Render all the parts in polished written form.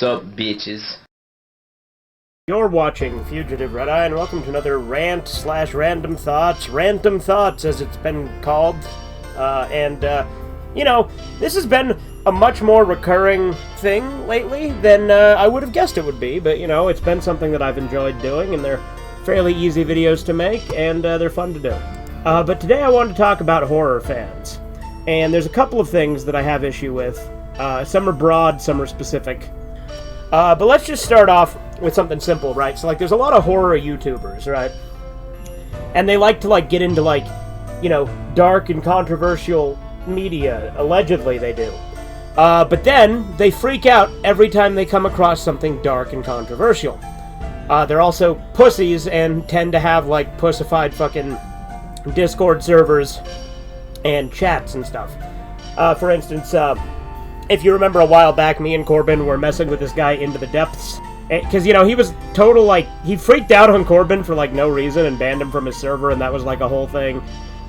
What's up, bitches? You're watching Fugitive Red Eye, and welcome to another rant/random thoughts, random thoughts as it's been called. You know, this has been a much more recurring thing lately than I would have guessed it would be, but you know, it's been something that I've enjoyed doing, and they're fairly easy videos to make, and they're fun to do. But today I wanted to talk about horror fans, and there's a couple of things that I have issue with. Some are broad, some are specific. But let's just start off with something simple, right? So, there's a lot of horror YouTubers, right? And they like to, get into, dark and controversial media. Allegedly, they do. But then, they freak out every time they come across something dark and controversial. They're also pussies and tend to have, pussified fucking Discord servers and chats and stuff. For instance, if you remember a while back, me and Corbin were messing with this guy Into the Depths. Because, he was total, he freaked out on Corbin for, no reason and banned him from his server, and that was, a whole thing.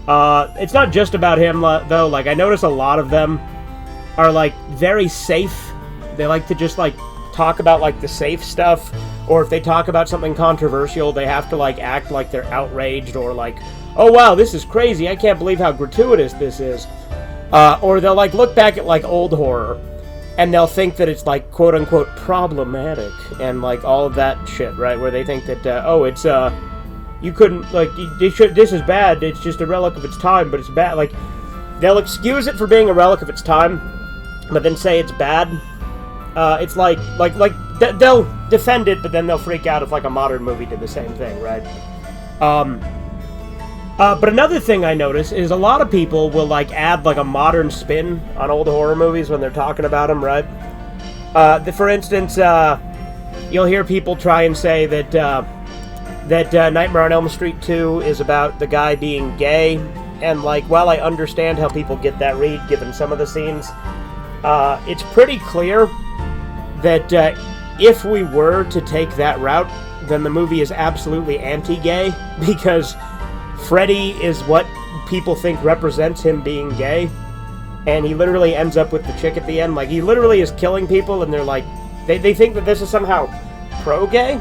It's not just about him, though. I notice a lot of them are, very safe. They like to just, talk about, the safe stuff. Or if they talk about something controversial, they have to, act like they're outraged or, oh, wow, this is crazy. I can't believe how gratuitous this is. Or they'll, look back at, old horror, and they'll think that it's, quote-unquote, problematic, and, all of that shit, right? Where they think that, oh, it's, you couldn't, this is bad, it's just a relic of its time, but it's bad. They'll excuse it for being a relic of its time, but then say it's bad. It's they'll defend it, but then they'll freak out if, a modern movie did the same thing, right? But another thing I notice is a lot of people will, add, a modern spin on old horror movies when they're talking about them, right? For instance, you'll hear people try and say that Nightmare on Elm Street 2 is about the guy being gay, and, while I understand how people get that read, given some of the scenes, it's pretty clear that if we were to take that route, then the movie is absolutely anti-gay, because Freddy is what people think represents him being gay, and he literally ends up with the chick at the end. He literally is killing people, and they're they think that this is somehow pro-gay.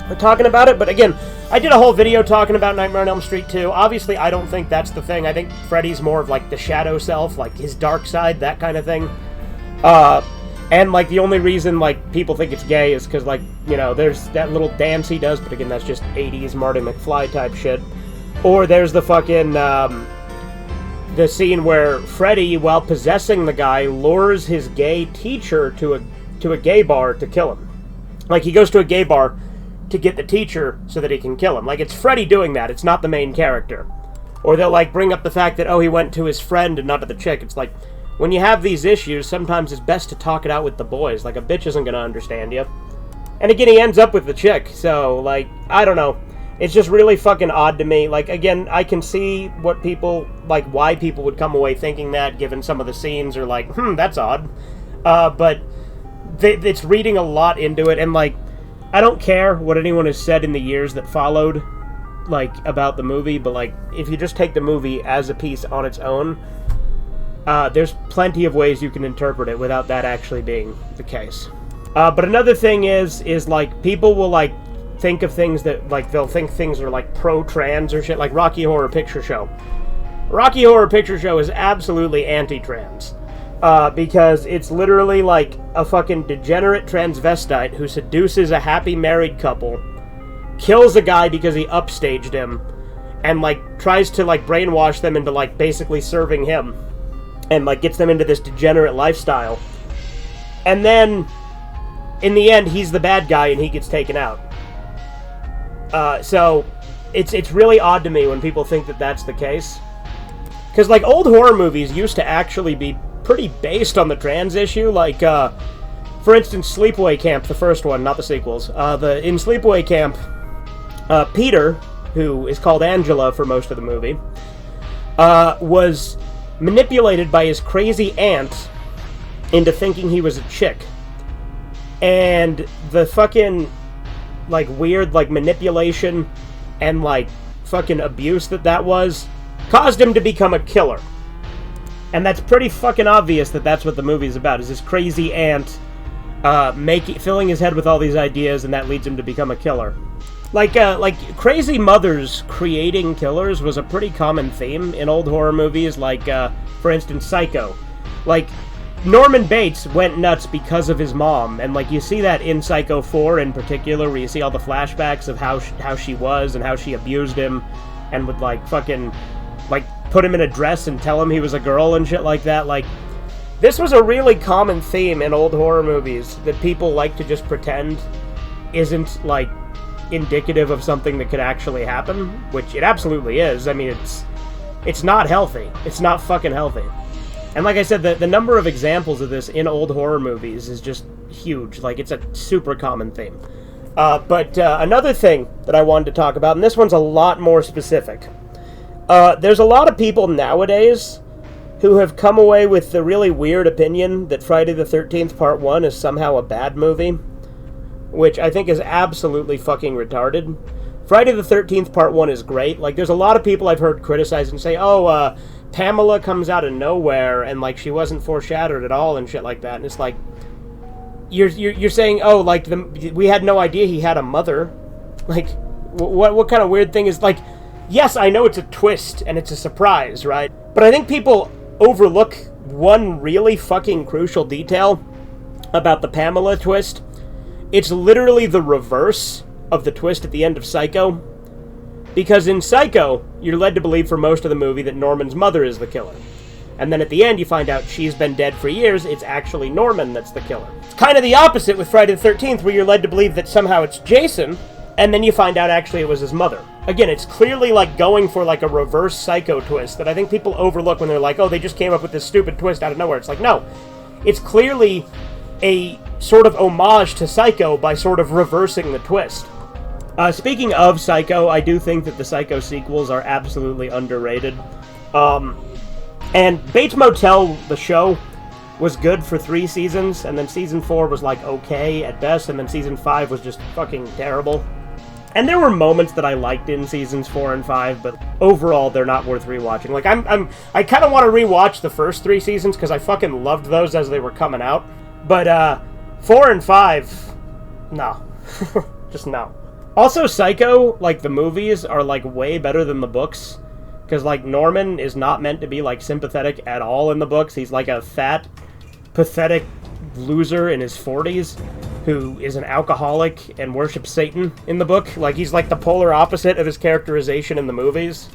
We're talking about it, but again, I did a whole video talking about Nightmare on Elm Street 2. Obviously, I don't think that's the thing. I think Freddy's more of, the shadow self, his dark side, that kind of thing. And, the only reason, people think it's gay is because, there's that little dance he does, but again, that's just 80s Marty McFly type shit. Or there's the fucking, the scene where Freddy, while possessing the guy, lures his gay teacher to a gay bar to kill him. He goes to a gay bar to get the teacher so that he can kill him. It's Freddy doing that, it's not the main character. Or they'll, bring up the fact that, oh, he went to his friend and not to the chick. It's when you have these issues, sometimes it's best to talk it out with the boys. A bitch isn't gonna understand you. And again, he ends up with the chick, so, I don't know. It's just really fucking odd to me. Again, I can see what people, why people would come away thinking that, given some of the scenes are that's odd. But it's reading a lot into it, and, I don't care what anyone has said in the years that followed, about the movie, but, if you just take the movie as a piece on its own, there's plenty of ways you can interpret it without that actually being the case. But another thing is people will, think of things that, they'll think things are, pro-trans or shit, like Rocky Horror Picture Show. Rocky Horror Picture Show is absolutely anti-trans. Because it's literally, a fucking degenerate transvestite who seduces a happy married couple, kills a guy because he upstaged him, and, tries to, brainwash them into, basically serving him, and, gets them into this degenerate lifestyle. And then, in the end, he's the bad guy and he gets taken out. So, it's really odd to me when people think that that's the case. Because, old horror movies used to actually be pretty based on the trans issue. For instance, Sleepaway Camp, the first one, not the sequels. In Sleepaway Camp, Peter, who is called Angela for most of the movie, was manipulated by his crazy aunt into thinking he was a chick. And the fucking weird, manipulation and, fucking abuse that was, caused him to become a killer. And that's pretty fucking obvious that that's what the movie's about, is this crazy aunt filling his head with all these ideas, and that leads him to become a killer. Like crazy mothers creating killers was a pretty common theme in old horror movies, like, for instance, Psycho. Like, Norman Bates went nuts because of his mom, and, like, you see that in Psycho 4 in particular, where you see all the flashbacks of how she was and how she abused him, and would, like, fucking, like, put him in a dress and tell him he was a girl and shit like that. Like, this was a really common theme in old horror movies that people like to just pretend isn't, like, indicative of something that could actually happen, which it absolutely is. I mean, it's not healthy. It's not fucking healthy. And like I said, the number of examples of this in old horror movies is just huge. Like, it's a super common theme. But another thing that I wanted to talk about, and this one's a lot more specific. There's a lot of people nowadays who have come away with the really weird opinion that Friday the 13th Part 1 is somehow a bad movie, which I think is absolutely fucking retarded. Friday the 13th Part 1 is great. Like, there's a lot of people I've heard criticize and say, oh, Pamela comes out of nowhere, and, like, she wasn't foreshadowed at all and shit like that. And it's like, you're saying, oh, like, we had no idea he had a mother. Like, what kind of weird thing is, like, yes, I know it's a twist and it's a surprise, right? But I think people overlook one really fucking crucial detail about the Pamela twist. It's literally the reverse of the twist at the end of Psycho. Because in Psycho, you're led to believe for most of the movie that Norman's mother is the killer. And then at the end, you find out she's been dead for years, it's actually Norman that's the killer. It's kind of the opposite with Friday the 13th, where you're led to believe that somehow it's Jason, and then you find out actually it was his mother. Again, it's clearly like going for like a reverse Psycho twist that I think people overlook when they're like, oh, they just came up with this stupid twist out of nowhere. It's like, no. It's clearly a sort of homage to Psycho by sort of reversing the twist. Speaking of Psycho, I do think that the Psycho sequels are absolutely underrated. And Bates Motel, the show, was good for 3 seasons, and then season 4 was like okay at best, and then season 5 was just fucking terrible. And there were moments that I liked in seasons 4 and 5, but overall they're not worth rewatching. Like, I kind of want to rewatch the first 3 seasons because I fucking loved those as they were coming out. But 4 and 5, no. Just no. Also, Psycho, like, the movies are, like, way better than the books. Because, like, Norman is not meant to be, like, sympathetic at all in the books. He's, like, a fat, pathetic loser in his 40s who is an alcoholic and worships Satan in the book. Like, he's, like, the polar opposite of his characterization in the movies.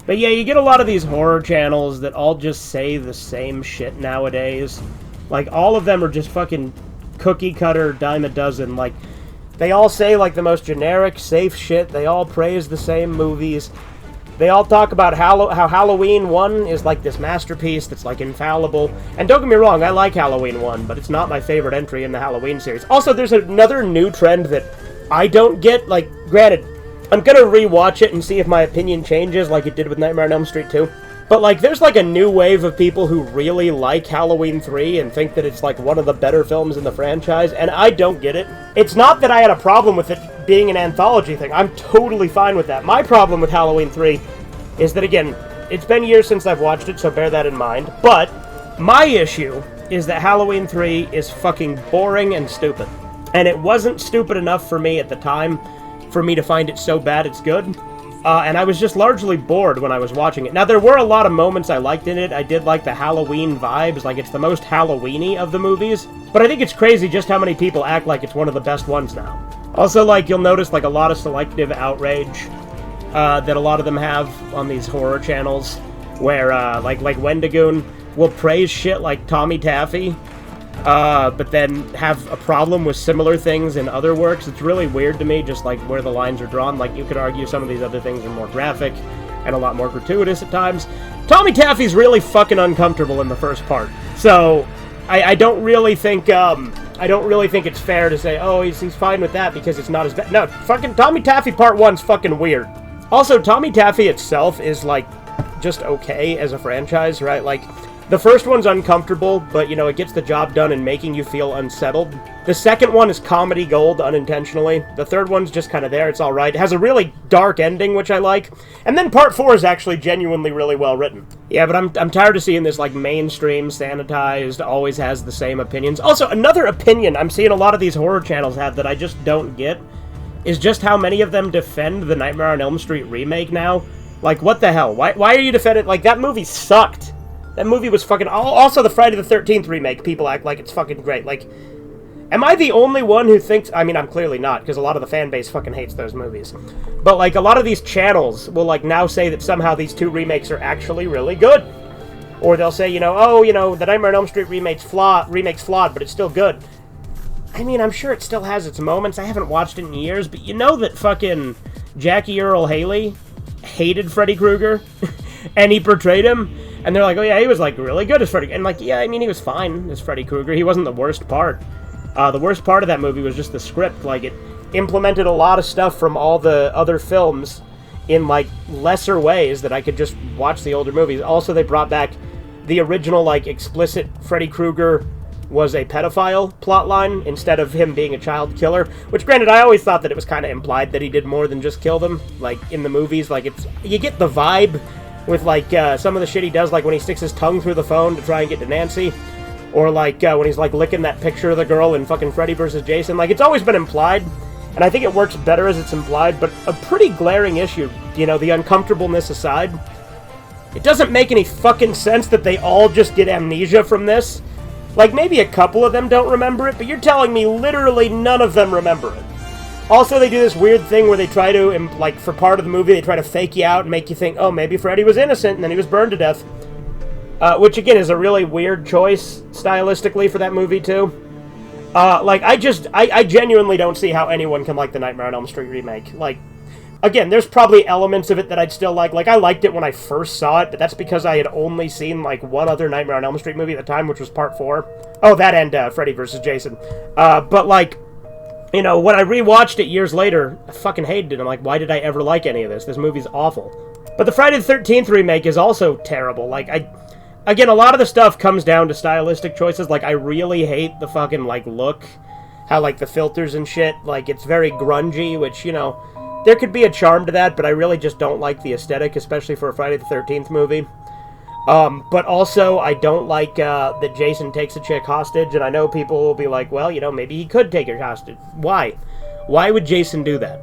But, yeah, you get a lot of these horror channels that all just say the same shit nowadays. Like, all of them are just fucking cookie-cutter, dime a dozen, like... They all say, like, the most generic, safe shit. They all praise the same movies. They all talk about how Halloween 1 is, like, this masterpiece that's, like, infallible. And don't get me wrong, I like Halloween 1, but it's not my favorite entry in the Halloween series. Also, there's another new trend that I don't get. Like, granted, I'm gonna rewatch it and see if my opinion changes like it did with Nightmare on Elm Street 2. But, like, there's, like, a new wave of people who really like Halloween 3 and think that it's, like, one of the better films in the franchise, and I don't get it. It's not that I had a problem with it being an anthology thing. I'm totally fine with that. My problem with Halloween 3 is that, again, it's been years since I've watched it, so bear that in mind. But my issue is that Halloween 3 is fucking boring and stupid. And it wasn't stupid enough for me at the time for me to find it so bad it's good. And I was just largely bored when I was watching it. Now, there were a lot of moments I liked in it. I did like the Halloween vibes, like it's the most Halloween-y of the movies. But I think it's crazy just how many people act like it's one of the best ones now. Also, like, you'll notice, like, a lot of selective outrage that a lot of them have on these horror channels, where, like Wendigoon will praise shit like Tommy Taffy, but then have a problem with similar things in other works. It's really weird to me, just like where the lines are drawn. Like, you could argue some of these other things are more graphic and a lot more gratuitous at times. Tommy Taffy's really fucking uncomfortable in the first part, so I don't really think it's fair to say, oh, he's fine with that because it's not as bad. No, fucking Tommy Taffy Part 1's fucking weird. Also, Tommy Taffy itself is, like, just okay as a franchise, right? Like, The first one's uncomfortable, but, you know, it gets the job done in making you feel unsettled. The second one is comedy gold, unintentionally. The third one's just kind of there, it's alright. It has a really dark ending, which I like. And then part 4 is actually genuinely really well written. Yeah, but I'm tired of seeing this, like, mainstream, sanitized, always has the same opinions. Also, another opinion I'm seeing a lot of these horror channels have that I just don't get is just how many of them defend the Nightmare on Elm Street remake now. Like, what the hell? Why are you defending... Like, that movie sucked. That movie was fucking... Also, the Friday the 13th remake, people act like it's fucking great. Like, am I the only one who thinks... I mean, I'm clearly not, because a lot of the fan base fucking hates those movies. But, like, a lot of these channels will, like, now say that somehow these two remakes are actually really good. Or they'll say, you know, oh, you know, the Nightmare on Elm Street remake's flawed, but it's still good. I mean, I'm sure it still has its moments. I haven't watched it in years, but you know that fucking Jackie Earle Haley hated Freddy Krueger, and he portrayed him, and they're like, oh yeah, he was, like, really good as Freddy, and, like, yeah, I mean, he was fine as Freddy Krueger. He wasn't the worst part. The worst part of that movie was just the script. Like, it implemented a lot of stuff from all the other films in, like, lesser ways that I could just watch the older movies. Also, they brought back the original, like, explicit Freddy Krueger was a pedophile plotline instead of him being a child killer, which, granted, I always thought that it was kind of implied that he did more than just kill them, like, in the movies. Like, it's, you get the vibe with, like, some of the shit he does, like when he sticks his tongue through the phone to try and get to Nancy, or, like, when he's, like, licking that picture of the girl in fucking Freddy vs. Jason. Like, it's always been implied, and I think it works better as it's implied, but a pretty glaring issue, you know, the uncomfortableness aside, it doesn't make any fucking sense that they all just get amnesia from this. Like, maybe a couple of them don't remember it, but you're telling me literally none of them remember it. Also, they do this weird thing where they try to, like, for part of the movie, they try to fake you out and make you think, oh, maybe Freddy was innocent and then he was burned to death. Which, again, is a really weird choice, stylistically, for that movie, too. Like, I genuinely don't see how anyone can like the Nightmare on Elm Street remake. Like, again, there's probably elements of it that I'd still like. Like, I liked it when I first saw it, but that's because I had only seen, like, one other Nightmare on Elm Street movie at the time, which was part 4. Oh, that and Freddy vs. Jason. But, like, you know, when I rewatched it years later, I fucking hated it. I'm like, why did I ever like any of this? This movie's awful. But the Friday the 13th remake is also terrible. Like, again, a lot of the stuff comes down to stylistic choices. Like, I really hate the fucking, like, look. How, like, the filters and shit, like, it's very grungy, which, you know, there could be a charm to that, but I really just don't like the aesthetic, especially for a Friday the 13th movie. But also, I don't like that Jason takes a chick hostage, and I know people will be like, well, you know, maybe he could take her hostage. Why? Why would Jason do that?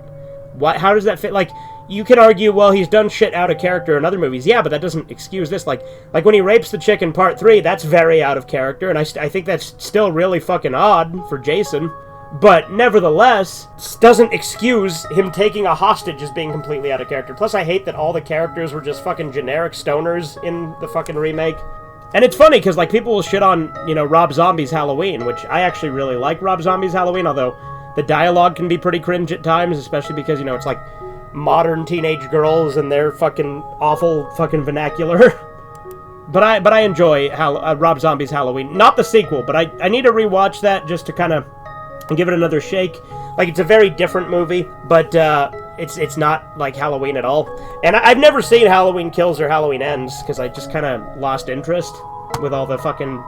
Why? How does that fit? Like, you can argue, well, he's done shit out of character in other movies. Yeah, but that doesn't excuse this. Like when he rapes the chick in part 3, that's very out of character, and I think that's still really fucking odd for Jason. But nevertheless, doesn't excuse him taking a hostage as being completely out of character. Plus, I hate that all the characters were just fucking generic stoners in the fucking remake. And it's funny, because, like, people will shit on, you know, Rob Zombie's Halloween, which I actually really like Rob Zombie's Halloween, although the dialogue can be pretty cringe at times, especially because, you know, it's like modern teenage girls and their fucking awful fucking vernacular. But I enjoy Rob Zombie's Halloween. Not the sequel, but I need to rewatch that just to kind of and give it another shake. Like, it's a very different movie, but it's not like Halloween at all. And I've never seen Halloween Kills or Halloween Ends, because I just kind of lost interest with all the fucking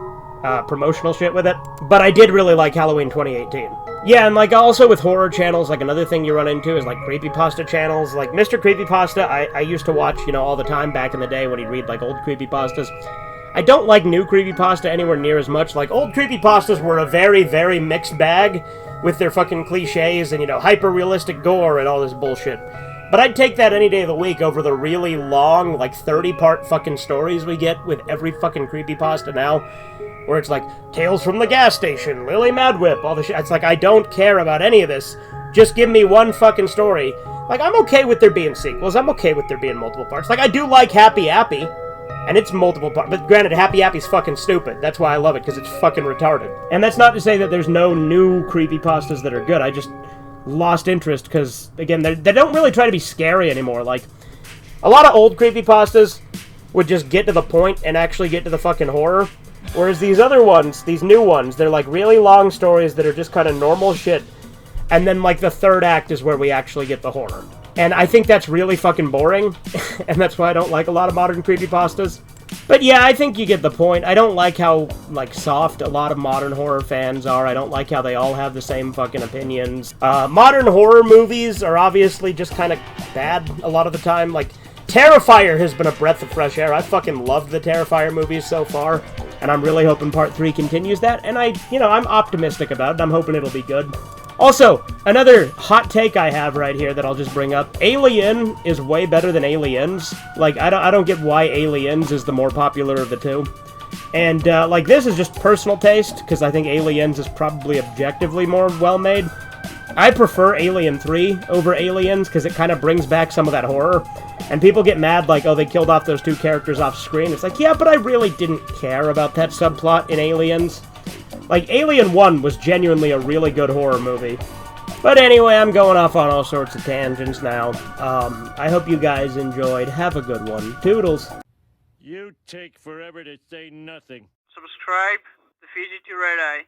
promotional shit with it. But I did really like Halloween 2018. Yeah, and, like, also with horror channels, like, another thing you run into is, like, creepypasta channels. Like, Mr. Creepypasta, I used to watch, you know, all the time back in the day when he'd read, like, old creepypastas. I don't like new creepypasta anywhere near as much. Like, old creepypastas were a very, very mixed bag with their fucking cliches and, you know, hyper-realistic gore and all this bullshit. But I'd take that any day of the week over the really long, like, 30-part fucking stories we get with every fucking creepypasta now, where it's like, Tales from the Gas Station, Lily Madwhip, all the shit. It's like, I don't care about any of this. Just give me one fucking story. Like, I'm okay with there being sequels. I'm okay with there being multiple parts. Like, I do like Happy Appy. And it's multiple parts. But granted, Happy Appy's fucking stupid. That's why I love it, because it's fucking retarded. And that's not to say that there's no new creepypastas that are good. I just lost interest, because, again, they don't really try to be scary anymore. Like, a lot of old creepypastas would just get to the point and actually get to the fucking horror. Whereas these other ones, these new ones, they're like really long stories that are just kind of normal shit. And then, like, the third act is where we actually get the horror. And I think that's really fucking boring, and that's why I don't like a lot of modern creepypastas. But yeah, I think you get the point. I don't like how, like, soft a lot of modern horror fans are. I don't like how they all have the same fucking opinions. Modern horror movies are obviously just kind of bad a lot of the time. Like, Terrifier has been a breath of fresh air. I fucking loved the Terrifier movies so far, and I'm really hoping Part 3 continues that, and I'm optimistic about it. I'm hoping it'll be good. Also, another hot take I have right here that I'll just bring up. Alien is way better than Aliens. Like, I don't get why Aliens is the more popular of the two. And, like, this is just personal taste, because I think Aliens is probably objectively more well-made. I prefer Alien 3 over Aliens, because it kind of brings back some of that horror. And people get mad, like, oh, they killed off those two characters off screen. It's like, yeah, but I really didn't care about that subplot in Aliens. Like, Alien 1 was genuinely a really good horror movie. But anyway, I'm going off on all sorts of tangents now. I hope you guys enjoyed. Have a good one. Toodles. You take forever to say nothing. Subscribe, defeat it to Red Eye.